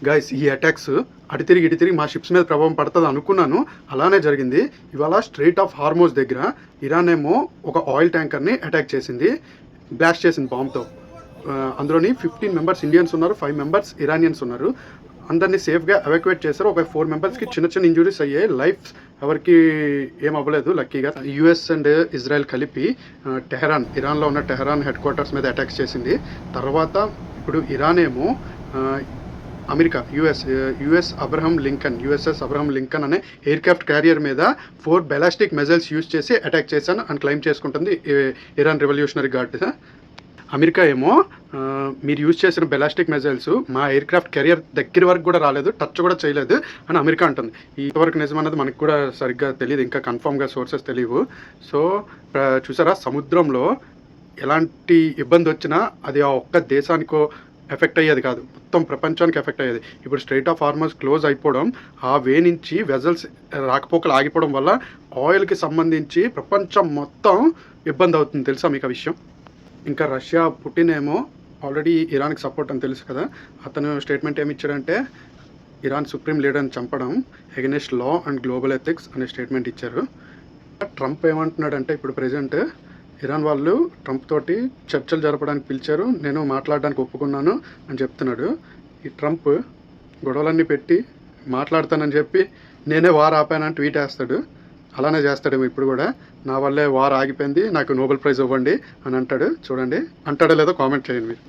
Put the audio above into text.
Guys ఈ attacks అటు తిరిగి మా షిప్స్ మీద ప్రభావం పడుతుంది అనుకున్నాను. అలానే జరిగింది. ఇవాళ స్ట్రెయిట్ ఆఫ్ హార్మోజ్ దగ్గర ఇరాన్ ఏమో ఒక ఆయిల్ ట్యాంకర్ని అటాక్ చేసింది, బ్లాస్ట్ చేసింది బాంబ్తో. అందులోని 15 మెంబర్స్ ఇండియన్స్ ఉన్నారు, 5 మెంబర్స్ ఇరానియన్స్ ఉన్నారు. అందరినీ సేఫ్గా ఎవాక్యుయేట్ చేశారు. ఒక 4 మెంబర్స్కి చిన్న ఇంజురీస్ అయ్యాయి. లైఫ్ ఎవరికి ఏం అవ్వలేదు లక్కీగా. యుఎస్ అండ్ ఇజ్రాయెల్ కలిపి ఇరాన్లో ఉన్న టెహరాన్ హెడ్ క్వార్టర్స్ మీద అటాక్స్ చేసింది. తర్వాత ఇప్పుడు ఇరాన్ ఏమో అమెరికా యుఎస్ఎస్ అబ్రహం లింకన్ అనే ఎయిర్ క్రాఫ్ట్ క్యారియర్ మీద 4 బెలాస్టిక్ మిజైల్స్ యూజ్ చేసి అటాక్ చేశాను అని క్లెయిమ్ చేసుకుంటుంది ఇరాన్ రెవల్యూషనరీ గార్డ్. అమెరికా ఏమో మీరు యూజ్ చేసిన బెలాస్టిక్ మిజైల్స్ మా ఎయిర్ క్రాఫ్ట్ కెరియర్ దగ్గర వరకు కూడా రాలేదు, టచ్ కూడా చేయలేదు అని అమెరికా అంటుంది. ఇంతవరకు నిజం అన్నది మనకు కూడా సరిగ్గా తెలియదు, ఇంకా కన్ఫామ్గా సోర్సెస్ తెలియవు. సో చూసారా, సముద్రంలో ఎలాంటి ఇబ్బంది వచ్చినా అది ఆ ఒక్క దేశానికో ఎఫెక్ట్ అయ్యేది కాదు, మొత్తం ప్రపంచానికి ఎఫెక్ట్ అయ్యేది. ఇప్పుడు స్ట్రెయిట్ ఆఫ్ హార్మోజ్ క్లోజ్ అయిపోవడం, ఆ వే నుంచి వెజల్స్ రాకపోకలు ఆగిపోవడం వల్ల ఆయిల్కి సంబంధించి ప్రపంచం మొత్తం ఇబ్బంది అవుతుంది. తెలుసా మీకు ఆ విషయం? ఇంకా రష్యా పుటిన్ ఏమో ఆల్రెడీ ఇరాన్కి సపోర్ట్ అని తెలుసు కదా, అతను స్టేట్మెంట్ ఏమి ఇచ్చాడంటే ఇరాన్ సుప్రీం లీడర్ని చంపడం against law and global ethics అనే స్టేట్మెంట్ ఇచ్చారు. ట్రంప్ ఏమంటున్నాడంటే ఇప్పుడు ప్రెజెంట్ ఇరాన్ వాళ్ళు ట్రంప్ తోటి చర్చలు జరపడానికి పిలిచారు, నేను మాట్లాడడానికి ఒప్పుకున్నాను అని చెప్తున్నాడు. ఈ ట్రంప్ గొడవలన్నీ పెట్టి మాట్లాడతానని చెప్పి నేనే వార్ ఆపానని ట్వీట్ వేస్తాడు. అలానే చేస్తాడేమో ఇప్పుడు కూడా, నా వల్లే వార్ ఆగిపోయింది, నాకు నోబెల్ ప్రైజ్ ఇవ్వండి అని అంటాడు. చూడండి, అంటాడో లేదో కామెంట్ చేయండి మీరు.